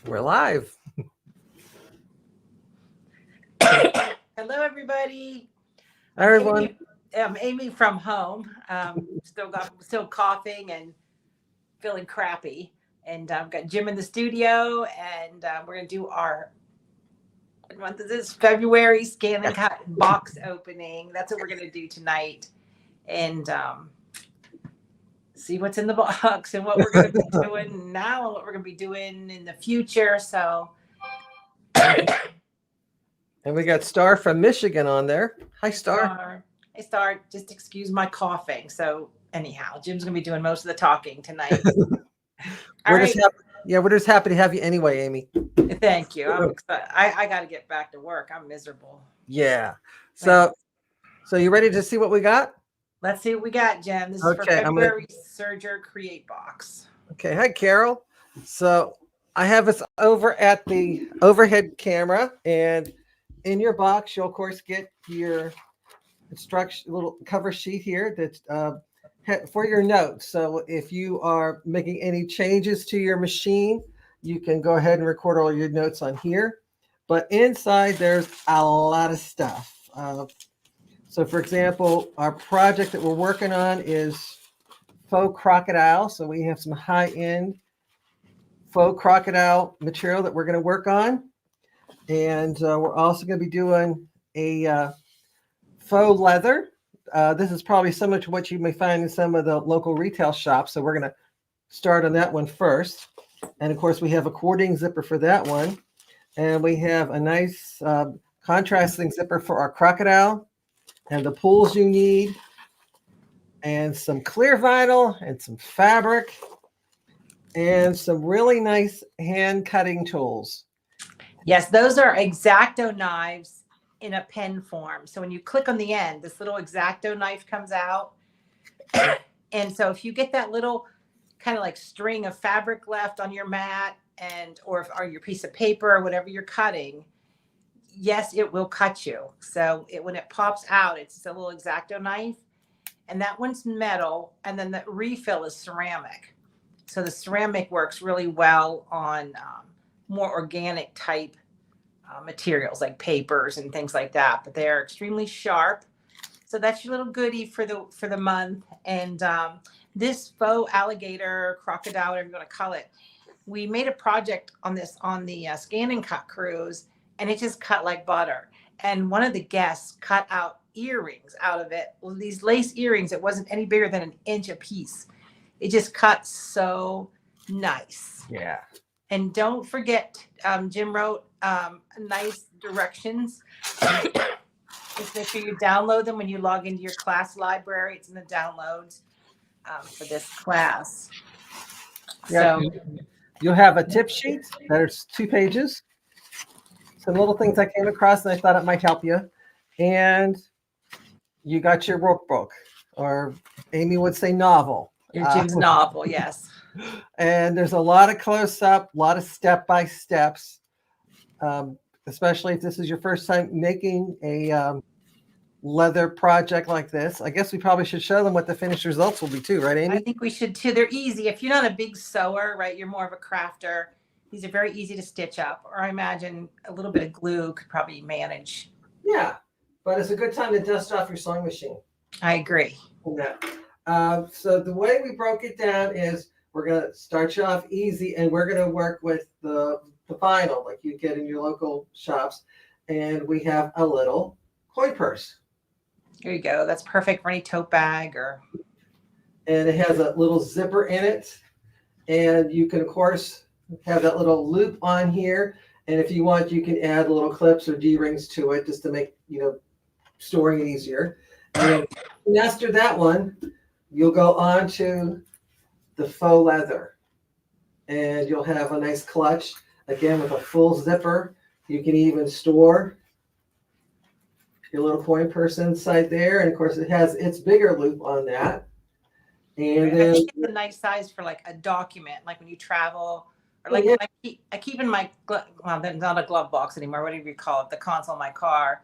We're live. Hello, everybody. Hi, everyone. I'm Amy from home. Still coughing and feeling crappy. And I've got Jim in the studio, and we're gonna do our what month is this? February scan and cut box opening. That's what we're gonna do tonight, and see what's in the box and what we're gonna be doing now and what we're gonna be doing in the future. So. And we got Star from Michigan on there. Hi, Star. Hey, Star. Just excuse my coughing. So anyhow, Jim's gonna be doing most of the talking tonight. We're just happy to have you anyway, Amy. Thank you. I'm excited. I got to get back to work. I'm miserable. Yeah. So you ready to see what we got? Let's see what we got, Jim. This is for February Surger Create Box. Okay. Hi, Carol. So I have us over at the overhead camera, and in your box, you'll of course get your instruction little cover sheet here that's for your notes. So if you are making any changes to your machine, you can go ahead and record all your notes on here. But inside, there's a lot of stuff. So for example, our project that we're working on is faux crocodile. So we have some high-end faux crocodile material that we're going to work on. And we're also going to be doing a faux leather. This is probably similar to what you may find in some of the local retail shops. So we're going to start on that one first. And of course, we have a cording zipper for that one. And we have a nice contrasting zipper for our crocodile and the pulls you need, and some clear vinyl and some fabric and some really nice hand cutting tools. Yes, those are X-Acto knives in a pen form. So when you click on the end, this little X-Acto knife comes out. And so if you get that little kind of like string of fabric left on your mat or your piece of paper or whatever you're cutting, yes, it will cut you. So when it pops out, it's a little X-Acto knife, and that one's metal, and then the refill is ceramic. So the ceramic works really well on more organic type materials like papers and things like that, but they're extremely sharp. So that's your little goodie for the month. And this faux alligator, crocodile, whatever you want to call it, we made a project on this on the scan and cut cruise, and it just cut like butter. And one of the guests cut out earrings out of it. Well, these lace earrings, it wasn't any bigger than an inch a piece. It just cut so nice. Yeah. And don't forget, Jim wrote nice directions. Just make sure you download them when you log into your class library. It's in the downloads for this class. Yeah, so you'll have a tip sheet. There's 2 pages. Some little things I came across and I thought it might help you. And you got your workbook, or Amy would say novel. Your Jim's novel, yes. And there's a lot of close-up, a lot of step-by-steps, especially if this is your first time making a leather project like this. I guess we probably should show them what the finished results will be too, right, Amy? I think we should too. They're easy. If you're not a big sewer, right, you're more of a crafter, these are very easy to stitch up. Or I imagine a little bit of glue could probably manage. Yeah, but it's a good time to dust off your sewing machine. I agree. Yeah. So the way we broke it down is we're going to start you off easy, and we're going to work with the vinyl like you get in your local shops. And we have a little coin purse. Here you go. That's perfect for any tote bag And it has a little zipper in it. And you can, of course, have that little loop on here. And if you want, you can add little clips or D-rings to it just to make, storing it easier. And after that one, you'll go on to the faux leather. And you'll have a nice clutch, again, with a full zipper. You can even store your little coin purse inside there. And of course, it has its bigger loop on that. And then, I think it's a nice size for like a document, like when you travel, or like I keep in my, well, not a glove box anymore, whatever you call it, the console of my car,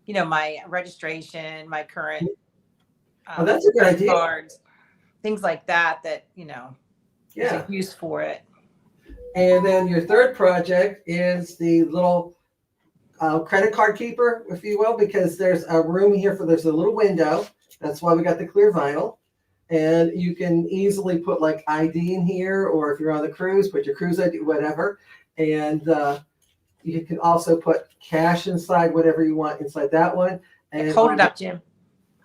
my registration, my current that's a good idea. Cards, things like that, there's a use for it. And then your third project is the little credit card keeper, if you will, because there's a room here there's a little window. That's why we got the clear vinyl. And you can easily put like ID in here, or if you're on the cruise, put your cruise ID, whatever. And you can also put cash inside, whatever you want inside that one. And Hold it up, Jim.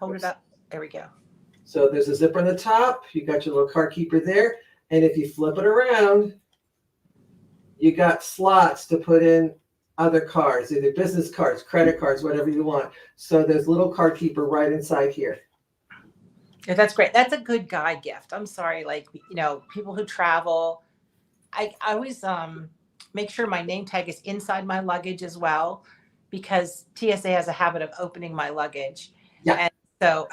Hold it up. There we go. So there's a zipper on the top. You got your little card keeper there. And if you flip it around, you got slots to put in other cards, either business cards, credit cards, whatever you want. So there's a little card keeper right inside here. Yeah, that's great. That's a good guy gift. I'm sorry, like, people who travel, I always make sure my name tag is inside my luggage as well, because TSA has a habit of opening my luggage. Yeah. And so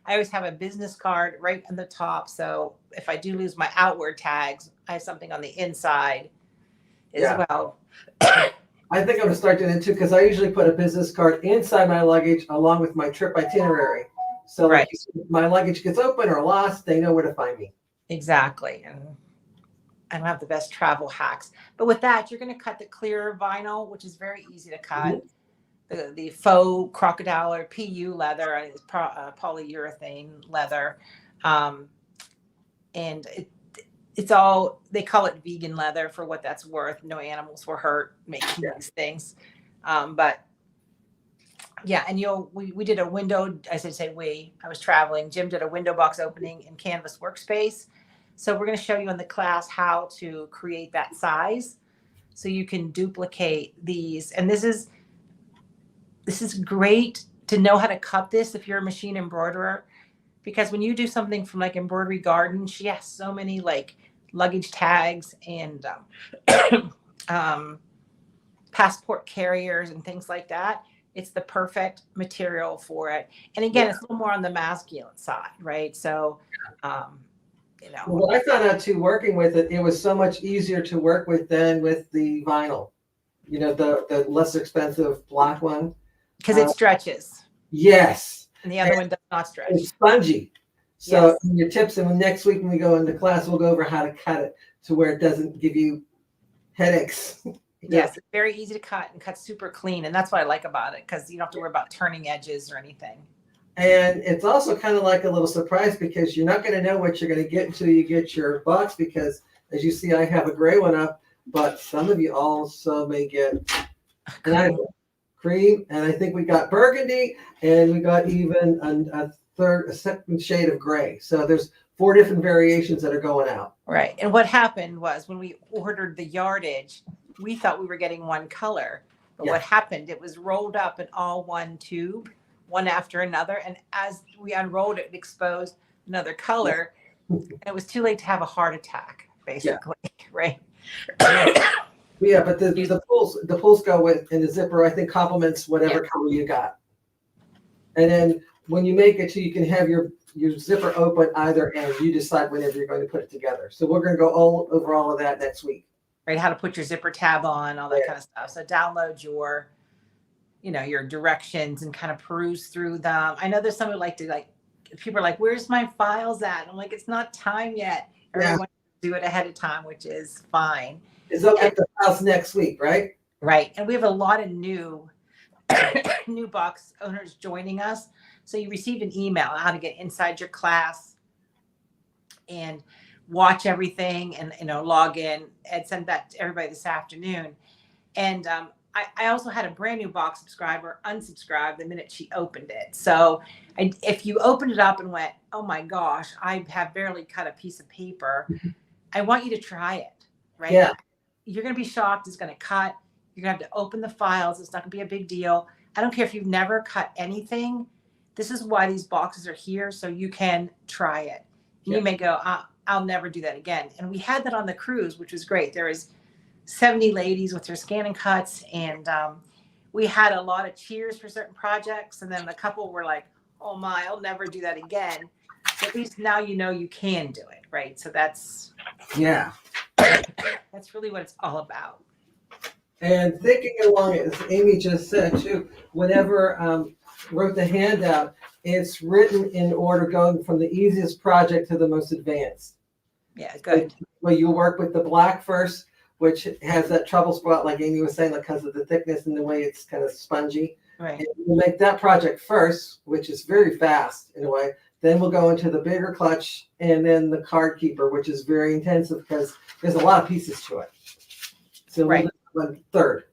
I always have a business card right on the top. So if I do lose my outward tags, I have something on the inside as well. I think I'm gonna start doing it too, because I usually put a business card inside my luggage along with my trip itinerary. So Right. if my luggage gets open or lost, they know where to find me. Exactly. And I don't have the best travel hacks. But with that, you're going to cut the clear vinyl, which is very easy to cut. The faux crocodile or PU leather, it's polyurethane leather. And it's all, they call it vegan leather for what that's worth. No animals were hurt making these things. But yeah, and we did a window, I was traveling. Jim did a window box opening in Canvas Workspace. So we're going to show you in the class how to create that size so you can duplicate these. And this is great to know how to cut this if you're a machine embroiderer, because when you do something from like Embroidery Garden, she has so many like luggage tags and passport carriers and things like that. It's the perfect material for it. And again, it's a little more on the masculine side, right? So, Well, I found out too, working with it, it was so much easier to work with than with the vinyl. The less expensive black one. Because it stretches. Yes. And the other one does not stretch. It's spongy. So your tips, and next week when we go into class, we'll go over how to cut it to where it doesn't give you headaches. Yes, it's very easy to cut and cut super clean. And that's what I like about it, because you don't have to worry about turning edges or anything. And it's also kind of like a little surprise, because you're not going to know what you're going to get until you get your box, because as you see, I have a gray one up, but some of you also may get cream, and I think we got burgundy, and we got even a second shade of gray. So there's 4 different variations that are going out. Right. And what happened was when we ordered the yardage, we thought we were getting one color, but what happened, it was rolled up in all one tube, one after another. And as we unrolled it, it exposed another color. And it was too late to have a heart attack, basically. Right. Yeah, but the pulls go with, and the zipper, I think, complements whatever color you got. And then when you make it, so you can have your zipper open either end. You decide whenever you're going to put it together. So we're going to go over all of that next week. Right, how to put your zipper tab on, all that kind of stuff. So download your directions and kind of peruse through them. I know there's some who people are like, where's my files at? I'm like, it's not time yet. Everyone do it ahead of time, which is fine. It's up at the house next week, right? Right. And we have a lot of new box owners joining us. So you received an email on how to get inside your class and watch everything and log in. Ed sent that to everybody this afternoon. And I also had a brand new box subscriber unsubscribe the minute she opened it. So if you opened it up and went, oh my gosh, I have barely cut a piece of paper, I want you to try it, right? Yeah. You're going to be shocked. It's going to cut. You're going to have to open the files. It's not going to be a big deal. I don't care if you've never cut anything. This is why these boxes are here, so you can try it. And you may go, I'll never do that again. And we had that on the cruise, which was great. There was 70 ladies with their scan and cuts, and we had a lot of cheers for certain projects. And then a couple were like, oh my, I'll never do that again. But at least now you can do it, right? So that's really what it's all about. And thinking along, as Amy just said too, whenever wrote the handout, it's written in order going from the easiest project to the most advanced. Yeah, good. Well, you work with the black first, which has that trouble spot, like Amy was saying, because of the thickness and the way it's kind of spongy. Right. And we'll make that project first, which is very fast in a way. Then we'll go into the bigger clutch and then the card keeper, which is very intensive because there's a lot of pieces to it. So Right. we'll do one third.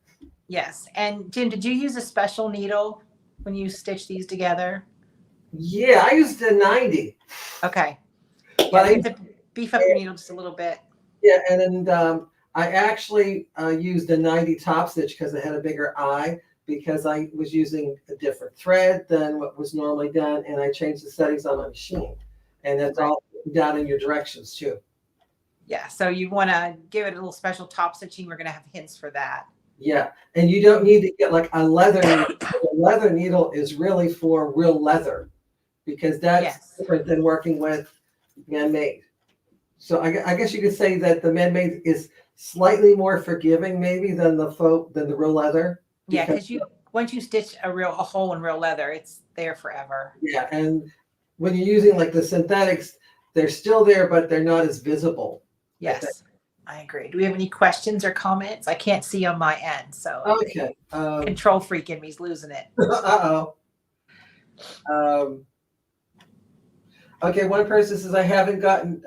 Yes. And Jim, did you use a special needle when you stitch these together? Yeah, I used a 90. Okay. But Yeah, you have to beef up your needle just a little bit. Yeah, and then I actually used a 90 top stitch because it had a bigger eye, because I was using a different thread than what was normally done, and I changed the settings on my machine. And that's all down in your directions too. Yeah, so you want to give it a little special top stitching. We're going to have hints for that. Yeah, and you don't need to get like a leather needle. The leather needle is really for real leather, because that's different than working with man-made. So I guess you could say that the man-made is slightly more forgiving maybe than the real leather. Yeah, because once you stitch a hole in real leather, it's there forever. Yeah, and when you're using like the synthetics, they're still there, but they're not as visible. Yes, I agree. Do we have any questions or comments? I can't see on my end, so okay. Control freak in me's losing it. Uh-oh. Okay, one person says, I haven't gotten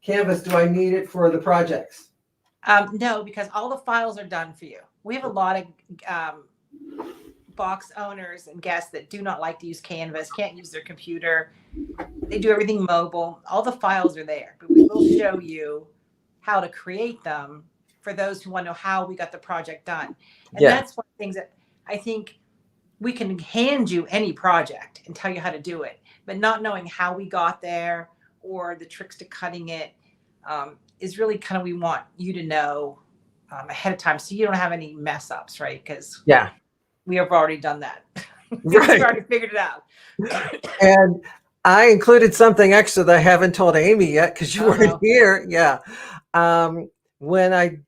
Canvas. Do I need it for the projects? No, because all the files are done for you. We have a lot of box owners and guests that do not like to use Canvas, can't use their computer. They do everything mobile. All the files are there, but we will show you how to create them for those who want to know how we got the project done. And that's one of the things that I think we can hand you any project and tell you how to do it, but not knowing how we got there or the tricks to cutting it is really kind of, we want you to know ahead of time so you don't have any mess ups, right? Because we have already done that. We've already figured it out. And I included something extra that I haven't told Amy yet because you weren't here. Yeah. When I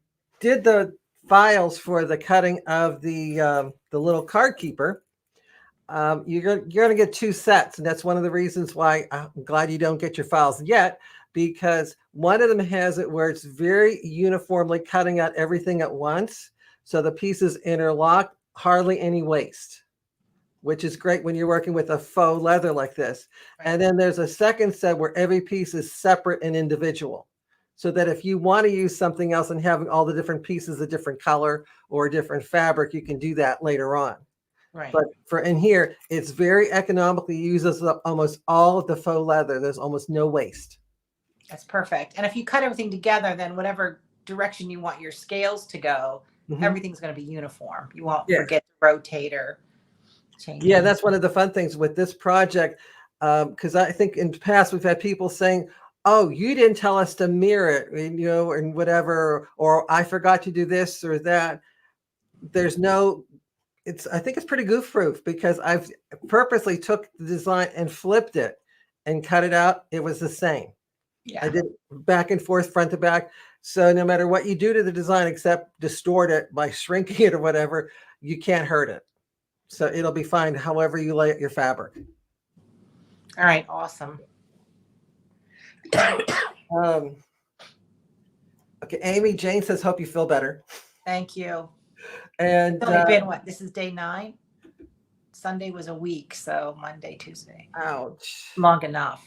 did the files for the cutting of the little card keeper, you're going to get 2 sets. And that's one of the reasons why I'm glad you don't get your files yet, because one of them has it where it's very uniformly cutting out everything at once. So the pieces interlock, hardly any waste, which is great when you're working with a faux leather like this. And then there's a second set where every piece is separate and individual. So that if you want to use something else and having all the different pieces a different color or a different fabric, you can do that later on. Right. But for in here, it's very economically uses up almost all of the faux leather. There's almost no waste. That's perfect. And if you cut everything together, then whatever direction you want your scales to go, everything's going to be uniform. You won't forget to rotate or change. Yeah, that's one of the fun things with this project, because I think in the past we've had people saying, oh, you didn't tell us to mirror it, you know, and whatever, or I forgot to do this or that. There's no, I think it's pretty goof proof, because I've purposely took the design and flipped it and cut it out. It was the same. Yeah. I did back and forth, front to back. So no matter what you do to the design, except distort it by shrinking it or whatever, you can't hurt it. So it'll be fine however you lay out your fabric. All right, awesome. Okay, Amy, Jane says, hope you feel better. Thank you. And it's only been what? This is day 9. Sunday was a week, so Monday, Tuesday. Ouch. Long enough.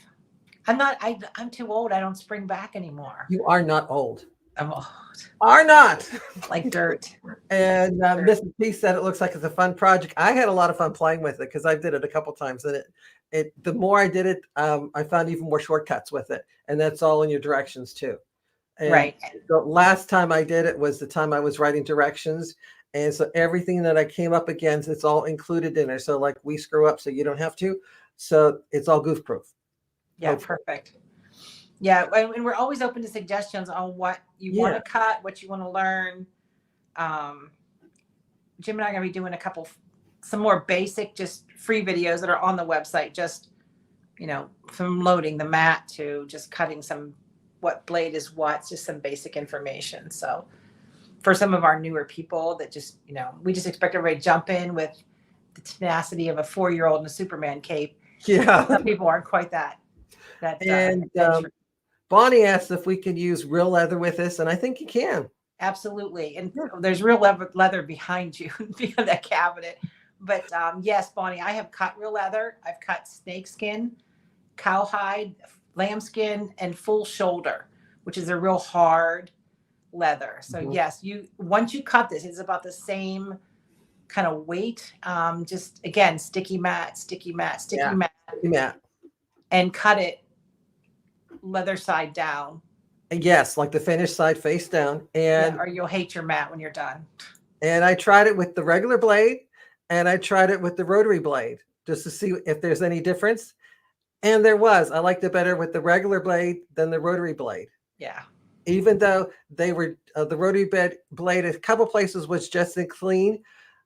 I'm too old. I don't spring back anymore. You are not old. I'm old. Are not. Like dirt. And Mrs. P said it looks like it's a fun project. I had a lot of fun playing with it because I did it a couple times, and the more I did it, I found even more shortcuts with it, and that's all in your directions too. And right. The last time I did it was the time I was writing directions, and so everything that I came up against, it's all included in there. So like we screw up, so you don't have to. So it's all goof proof. Yeah, perfect. Yeah, and we're always open to suggestions on what you want to cut, what you want to learn. Jim and I are going to be doing some more basic, just free videos that are on the website, just, you know, from loading the mat to just cutting what blade is what, just some basic information. So for some of our newer people that just, you know, we just expect everybody to jump in with the tenacity of a 4-year-old in a Superman cape. Yeah. Some people aren't quite that. And Bonnie asked if we could use real leather with this, and I think you can. Absolutely. And Yeah. there's real leather behind you, behind that cabinet. But yes, Bonnie, I have cut real leather. I've cut snake skin, cowhide, lambskin, and full shoulder, which is a real hard leather. So Mhm. yes, once you cut this, it's about the same kind of weight. Just again, sticky mat, sticky mat, sticky Yeah. mat, Yeah. and cut it leather side down. Yes, like the finished side face down. Yeah, or you'll hate your mat when you're done. And I tried it with the regular blade and I tried it with the rotary blade just to see if there's any difference. And there was. I liked it better with the regular blade than the rotary blade. Yeah. Even though they were the rotary blade, a couple places was just as clean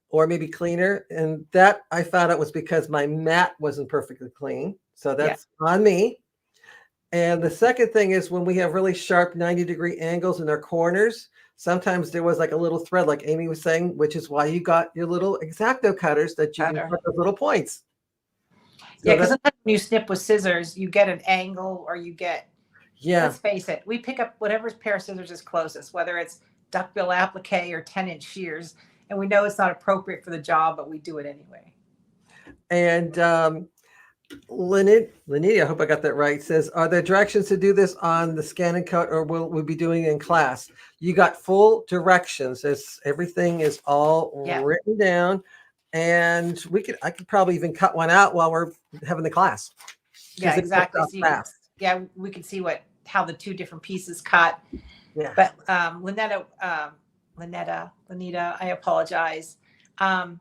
or maybe cleaner. And that I found out was because my mat wasn't perfectly clean. So that's on me. And the second thing is when we have really sharp 90-degree angles in our corners, sometimes there was like a little thread, like Amy was saying, which is why you got your little X-Acto cutters that you can cut those little points. So yeah, because sometimes when you snip with scissors, you get an angle or you get, let's face it, we pick up whatever pair of scissors is closest, whether it's duckbill applique or 10-inch shears. And we know it's not appropriate for the job, but we do it anyway. And Lenita, I hope I got that right, says, are there directions to do this on the scan and cut or will we be doing it in class? You got full directions. Everything is all written down. And I could probably even cut one out while we're having the class. Yeah, exactly. So we can see how the two different pieces cut. Yeah. But Lynetta, I apologize. The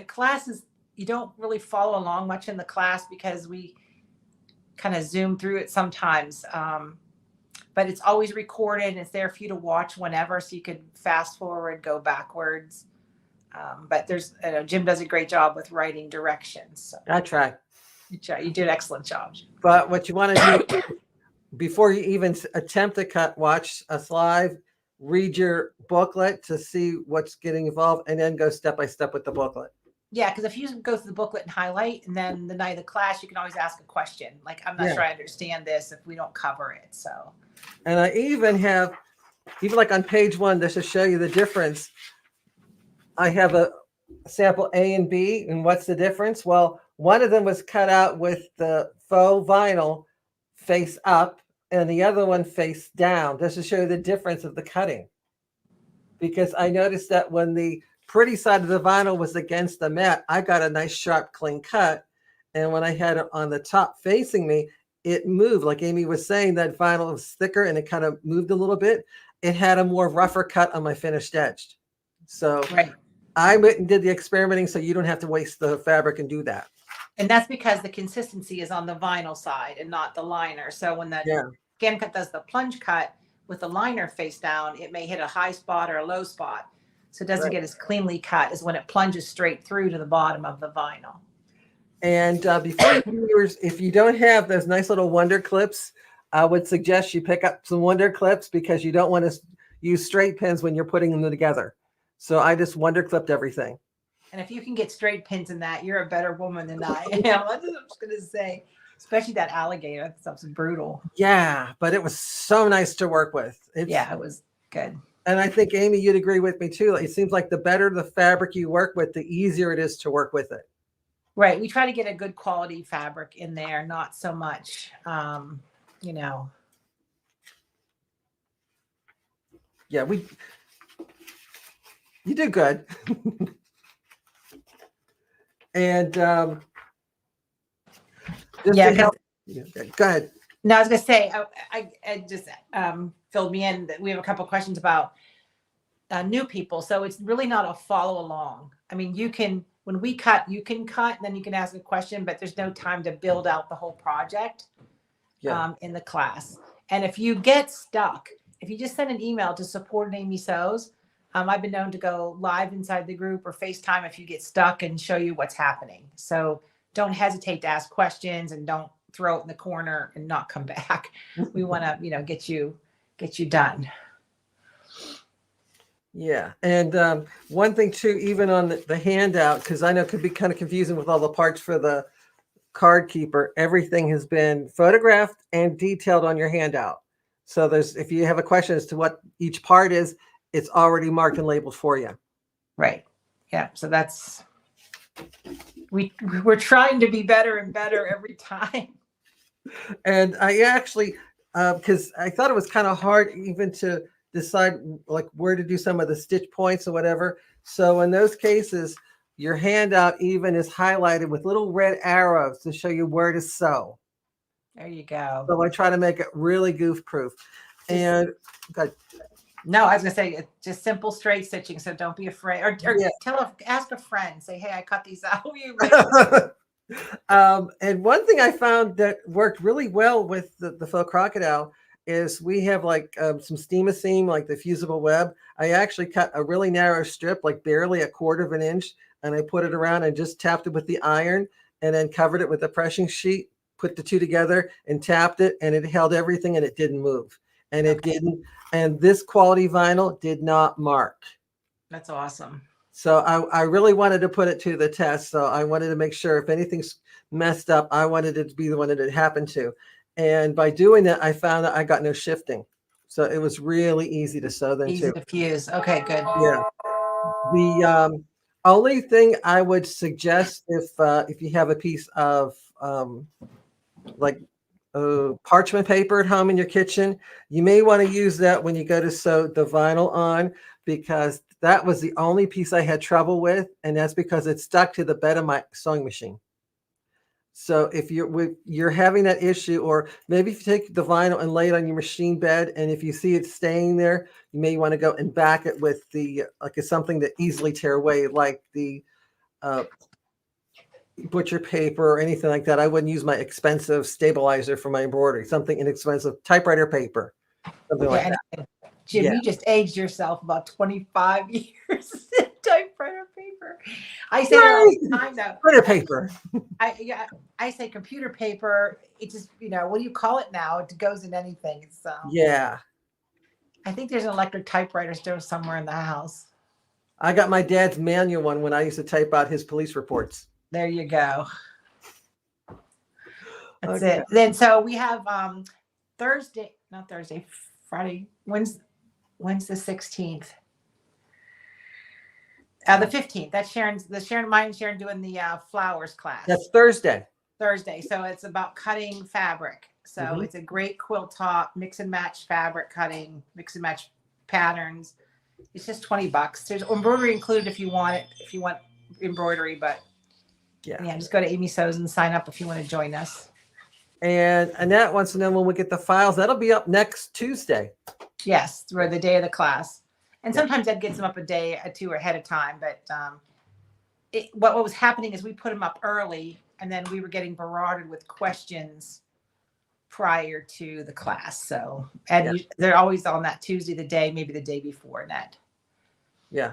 classes, you don't really follow along much in the class because we kind of zoom through it sometimes. But it's always recorded and it's there for you to watch whenever, so you could fast forward, go backwards. But Jim does a great job with writing directions. So. I try. You did an excellent job. But what you want to do before you even attempt to cut, watch us live, read your booklet to see what's getting involved, and then go step by step with the booklet. Yeah, because if you go through the booklet and highlight, and then the night of the class, you can always ask a question. Like, I'm not sure I understand this if we don't cover it. So. And I even have, like on page 1, just to show you the difference, I have a sample A and B, and what's the difference? Well, one of them was cut out with the faux vinyl face up, and the other one face down, just to show you the difference of the cutting. Because I noticed that when the pretty side of the vinyl was against the mat, I got a nice sharp clean cut. And when I had it on the top facing me, it moved. Like Amy was saying, that vinyl was thicker and it kind of moved a little bit. It had a more rougher cut on my finished edge. So I went and did the experimenting so you don't have to waste the fabric and do that. And that's because the consistency is on the vinyl side and not the liner. So when the scan cut does the plunge cut with the liner face down, it may hit a high spot or a low spot. So it doesn't get as cleanly cut as when it plunges straight through to the bottom of the vinyl. And before viewers, if you don't have those nice little wonder clips, I would suggest you pick up some wonder clips because you don't want to use straight pins when you're putting them together. So I just wonder clipped everything. And if you can get straight pins in that, you're a better woman than I am. That's what I'm just going to say. Especially that alligator. That stuff's brutal. Yeah, but it was so nice to work with. It was good. And I think, Amy, you'd agree with me too. It seems like the better the fabric you work with, the easier it is to work with it. Right. We try to get a good quality fabric in there, not so much, Yeah, you do good. And go ahead. No, I was gonna say, I just filled me in that we have a couple of questions about new people. So it's really not a follow along. I mean, when we cut, you can cut, and then you can ask a question, but there's no time to build out the whole project in the class. And if you get stuck, if you just send an email to support@amysews, I've been known to go live inside the group or FaceTime if you get stuck and show you what's happening. So don't hesitate to ask questions and don't throw it in the corner and not come back. We want to, get you done. Yeah. And one thing too, even on the handout, because I know it could be kind of confusing with all the parts for the card keeper, everything has been photographed and detailed on your handout. So if you have a question as to what each part is, it's already marked and labeled for you. Right. Yeah. So we're trying to be better and better every time. And I actually, because I thought it was kind of hard even to decide like where to do some of the stitch points or whatever. So in those cases, your handout even is highlighted with little red arrows to show you where to sew. There you go. So I try to make it really goof proof. And no, I was gonna say it's just simple straight stitching. So don't be afraid, or yeah. ask a friend. Say, hey, I cut these out. And one thing I found that worked really well with the faux crocodile is we have like some steam seam, like the fusible web. I actually cut a really narrow strip, like barely 1/4 inch, and I put it around and just tapped it with the iron and then covered it with a pressing sheet, put the two together and tapped it, and it held everything and it didn't move. And it didn't. And this quality vinyl did not mark. That's awesome. So I really wanted to put it to the test. So I wanted to make sure if anything's messed up, I wanted it to be the one that it happened to. And by doing that, I found that I got no shifting. So it was really easy to sew them easy too. to fuse. Okay, good. Yeah. The only thing I would suggest if you have a piece of like parchment paper at home in your kitchen, you may want to use that when you go to sew the vinyl on, because that was the only piece I had trouble with, and that's because it stuck to the bed of my sewing machine. So if you're having that issue, or maybe if you take the vinyl and lay it on your machine bed, and if you see it staying there, you may want to go and back it with it's something that easily tear away, like the butcher paper or anything like that. I wouldn't use my expensive stabilizer for my embroidery. Something inexpensive, typewriter paper, something like that. Jim, you just aged yourself about 25 years. Typewriter paper. I say that all the time though. Printer paper. I say computer paper. It just, what do you call it now? It goes in anything. So yeah. I think there's an electric typewriter still somewhere in the house. I got my dad's manual one when I used to type out his police reports. There you go. That's it. Then so we have Friday, Wednesday the 16th. The 15th. That's Sharon doing the flowers class. That's Thursday. So it's about cutting fabric. So it's a great quilt top, mix and match fabric cutting, mix and match patterns. It's just $20. There's embroidery included if you want it, if you want embroidery, but yeah, just go to Amy Sews and sign up if you want to join us. And Annette wants to know when we get the files. That'll be up next Tuesday. Yes, through the day of the class. And sometimes Ed gets them up a day or two ahead of time. But what was happening is we put them up early, and then we were getting barraged with questions prior to the class. So Ed, they're always on that Tuesday, maybe the day before that. Yeah.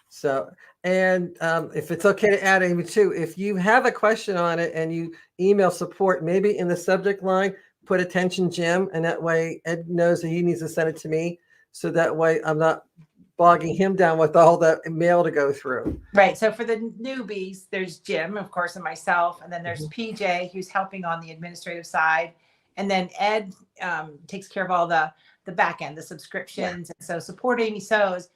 So, and if it's okay to add, Amy, too, if you have a question on it and you email support, maybe in the subject line, put attention Jim, and that way Ed knows that he needs to send it to me. So that way I'm not bogging him down with all that mail to go through. Right. So for the newbies, there's Jim, of course, and myself. And then there's PJ, who's helping on the administrative side. And then Ed takes care of all the back end, the subscriptions. And so support Amy Sews,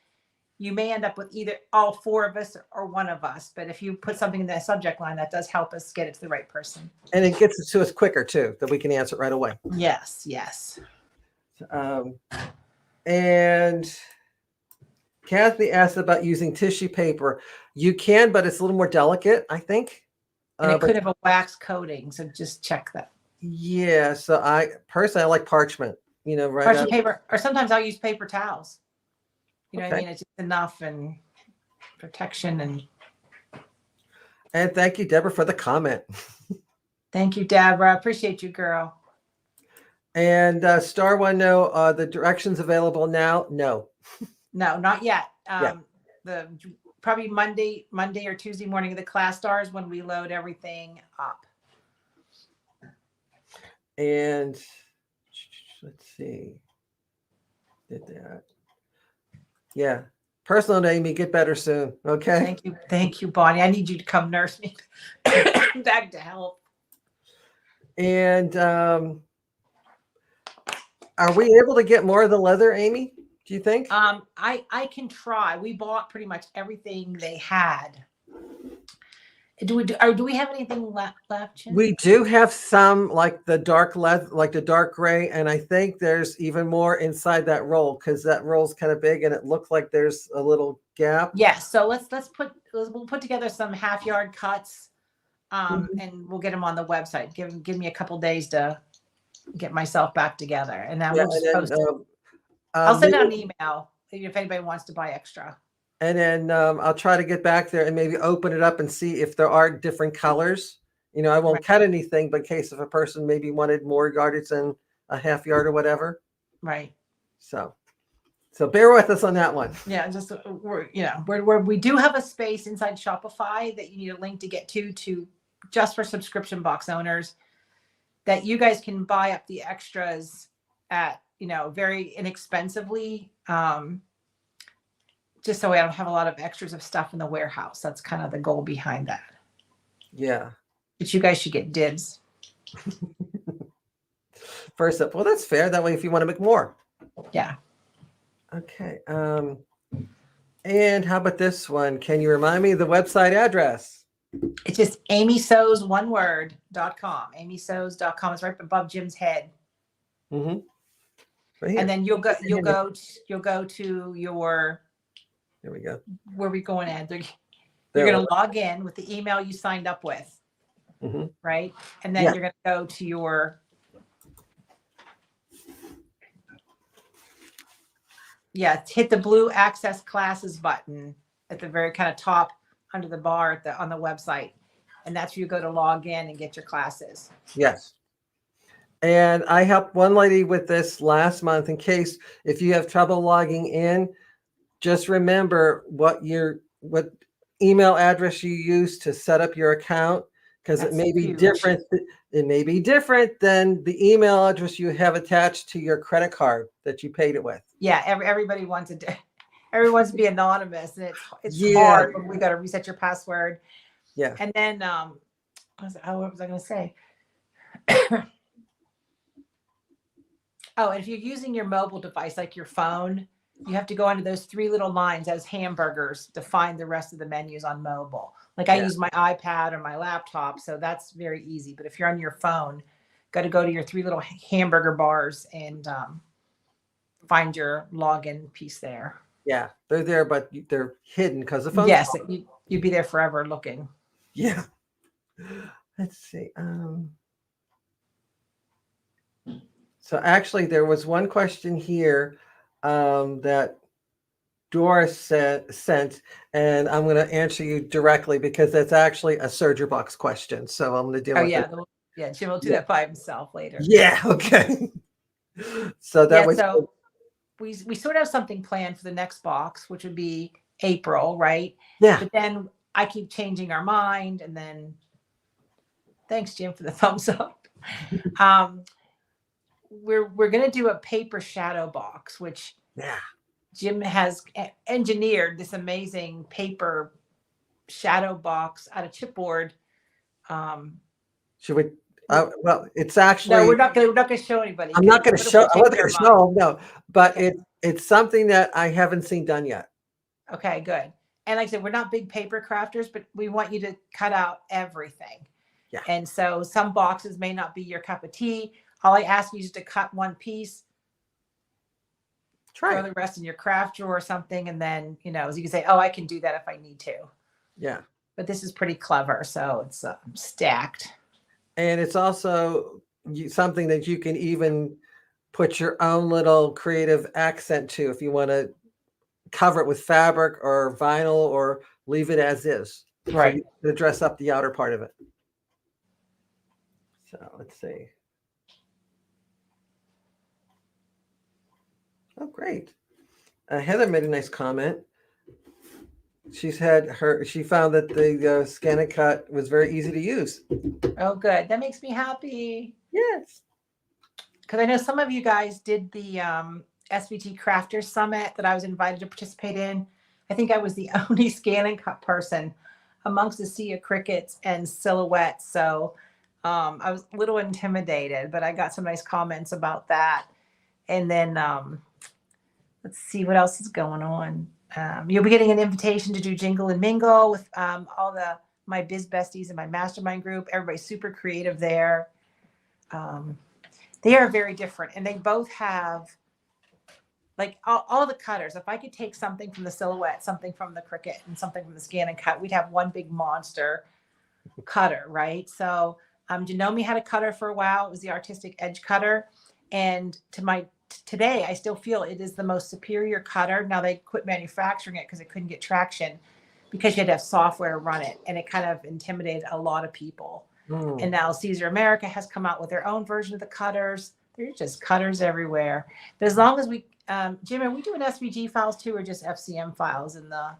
you may end up with either all four of us or one of us. But if you put something in the subject line, that does help us get it to the right person. And it gets it to us quicker, too, that we can answer it right away. Yes, yes. And Kathy asked about using tissue paper. You can, but it's a little more delicate, I think. And it could have a wax coating, so just check that. Yeah, so I like parchment, right? Parchment paper, or sometimes I'll use paper towels. You know what I mean? It's just enough and protection. And thank you, Deborah, for the comment. Thank you, Deborah. I appreciate you, girl. And Star One, no, the directions available now? No. No, not yet. The probably Monday or Tuesday morning of the class starts when we load everything up. And let's see. Did that. Yeah. Personal to Amy, get better soon. Okay. Thank you, Bonnie. I need you to come nurse me back to health. And Are we able to get more of the leather, Amy? Do you think? I can try. We bought pretty much everything they had. Do we have anything left, Jim? We do have some like the dark leather, like the dark gray, and I think there's even more inside that roll because that roll's kind of big and it looks like there's a little gap. Yeah, so we'll put together some half-yard cuts, and we'll get them on the website. Give me a couple days to get myself back together, and then we'll just post it. I'll send out an email if anybody wants to buy extra. And then I'll try to get back there and maybe open it up and see if there are different colors. I won't cut anything, but in case if a person maybe wanted more yardage than a half yard or whatever. Right. So bear with us on that one. Yeah, just we do have a space inside Shopify that you need a link to get to just for subscription box owners that you guys can buy up the extras at, very inexpensively. Just so I don't have a lot of extras of stuff in the warehouse. That's kind of the goal behind that. Yeah. But you guys should get dibs. First up. Well, that's fair. That way, if you want to make more. Yeah. Okay. And how about this one? Can you remind me of the website address? It's just amysews.com. amysews.com is right above Jim's head. Mm-hmm. Right and then you'll go to your. There we go. Where are we going at? You're going to log in with the email you signed up with, right? And then you're going to go to your. Hit the blue Access Classes button at the very kind of top under the bar on the website, and that's where you go to log in and get your classes. Yes. And I helped one lady with this last month. In case if you have trouble logging in, just remember what email address you use to set up your account, because it may be different. It may be different than the email address you have attached to your credit card that you paid it with. Yeah, everybody wants to be anonymous, and it's hard when we got to reset your password. Yeah. And then what was I going to say? Oh, and if you're using your mobile device like your phone, you have to go under those three little lines as hamburgers to find the rest of the menus on mobile. Like I use my iPad or my laptop, so that's very easy. But if you're on your phone, got to go to your three little hamburger bars and find your login piece there. Yeah, they're there, but they're hidden because the phone. Yes, you'd be there forever looking. Yeah. Let's see. So actually, there was one question here that Doris sent, and I'm going to answer you directly because that's actually a Surger Box question. So I'm going to deal with it. Yeah, Jim will do that by himself later. Yeah, okay. So that was. So we sort of have something planned for the next box, which would be April, right? Yeah. But then I keep changing our mind, and then thanks, Jim, for the thumbs up. We're going to do a paper shadow box, which Jim has engineered this amazing paper shadow box out of chipboard. Should we? Well, it's actually. No, we're not going to show anybody. I'm not going to show. I'm not going to show. No, but it's something that I haven't seen done yet. Okay, good. And like I said, we're not big paper crafters, but we want you to cut out everything. Yeah. And so some boxes may not be your cup of tea. All I ask you is to cut one piece, throw the rest in your craft drawer or something, and then, as you can say, oh, I can do that if I need to. Yeah. But this is pretty clever, so it's stacked. And it's also something that you can even put your own little creative accent to if you want to cover it with fabric or vinyl or leave it as is. Right. To dress up the outer part of it. So let's see. Oh, great. Heather made a nice comment. She found that the Scan and Cut was very easy to use. Oh, good. That makes me happy. Yes. Because I know some of you guys did the SVT Crafters Summit that I was invited to participate in. I think I was the only Scan and Cut person amongst a sea of crickets and silhouettes. So I was a little intimidated, but I got some nice comments about that. And then let's see what else is going on. You'll be getting an invitation to do Jingle and Mingle with all my biz besties in my mastermind group. Everybody's super creative there. They are very different, and they both have like all the cutters. If I could take something from the Silhouette, something from the Cricut, and something from the Scan and Cut, we'd have one big monster cutter, right? So Janome had a cutter for a while. It was the Artistic Edge cutter. And today, I still feel it is the most superior cutter. Now they quit manufacturing it because it couldn't get traction because you had to have software to run it. And it kind of intimidated a lot of people. And now Caesar America has come out with their own version of the cutters. There's just cutters everywhere. But as long as we, Jim, are we doing SVG files too, or just FCM files in the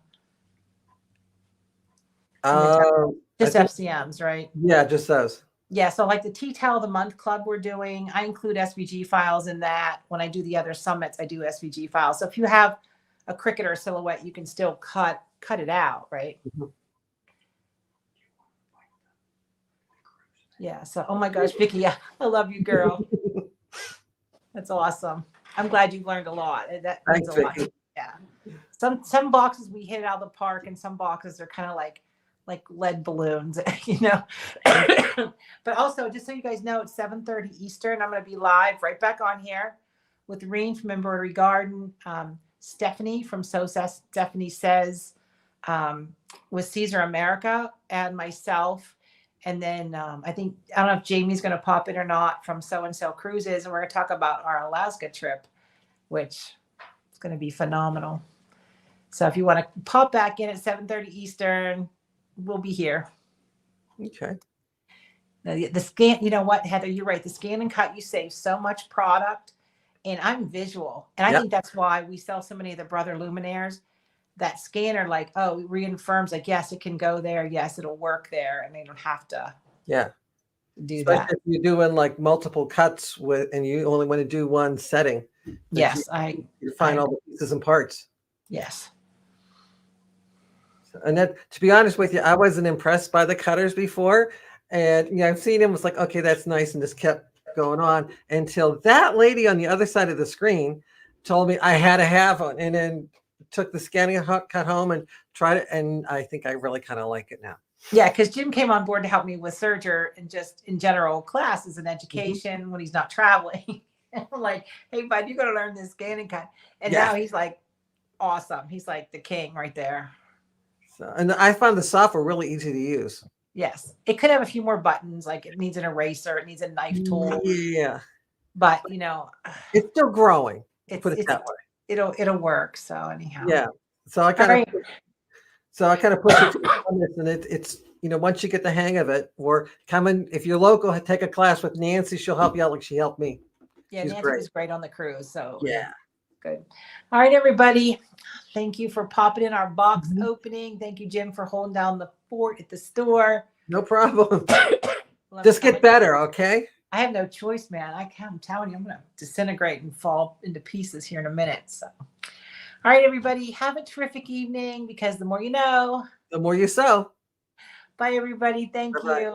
just FCMs, right? Yeah, just those. Yeah, so like the Tea Towel of the Month Club we're doing, I include SVG files in that. When I do the other summits, I do SVG files. So if you have a Cricut or a Silhouette, you can still cut it out, right? Mm-hmm. Yeah, so, oh my gosh, Vicki, I love you, girl. That's awesome. I'm glad you've learned a lot. That means a lot. Yeah. Some boxes we hit out of the park, and some boxes are kind of like lead balloons, you know. But also, just so you guys know, it's 7:30 Eastern. I'm going to be live right back on here with Reen from Embroidery Garden, Stephanie from Stephanie Says, with Caesar America, and myself. And then I don't know if Jamie's going to pop in or not from So and So Cruises, and we're going to talk about our Alaska trip, which is going to be phenomenal. So if you want to pop back in at 7:30 Eastern, we'll be here. Okay. The scan, you know what, Heather, you're right. The Scan and Cut, you save so much product, and I'm visual. And I think that's why we sell so many of the Brother Luminaires. That scanner, like, reaffirms, like, yes, it can go there. Yes, it'll work there. And they don't have to do that. If you're doing like multiple cuts and you only want to do one setting. Yes, you find all the pieces and parts. Yes. And that, to be honest with you, I wasn't impressed by the cutters before. And I've seen them, was like, okay, that's nice, and just kept going on until that lady on the other side of the screen told me I had to have one, and then took the scanning cut home and tried it, and I think I really kind of like it now. Yeah, because Jim came on board to help me with Serger and just in general classes and education when he's not traveling. I'm like, hey, bud, you got to learn this scanning cut. And now he's like, awesome. He's like the king right there. So, and I found the software really easy to use. Yes. It could have a few more buttons, like it needs an eraser, it needs a knife tool. Yeah. But, it's still growing. Put it that way. It'll work. So anyhow. Yeah. So I kind of push it on this, and it's once you get the hang of it, or come in, if you're local, take a class with Nancy. She'll help you out like she helped me. Yeah, Nancy was great on the cruise. So yeah. Good. All right, everybody. Thank you for popping in our box opening. Thank you, Jim, for holding down the fort at the store. No problem. Just get better, okay? I have no choice, man. I'm telling you, I'm going to disintegrate and fall into pieces here in a minute. So, all right, everybody, have a terrific evening, because the more you know, the more you sew. Bye, everybody. Thank you.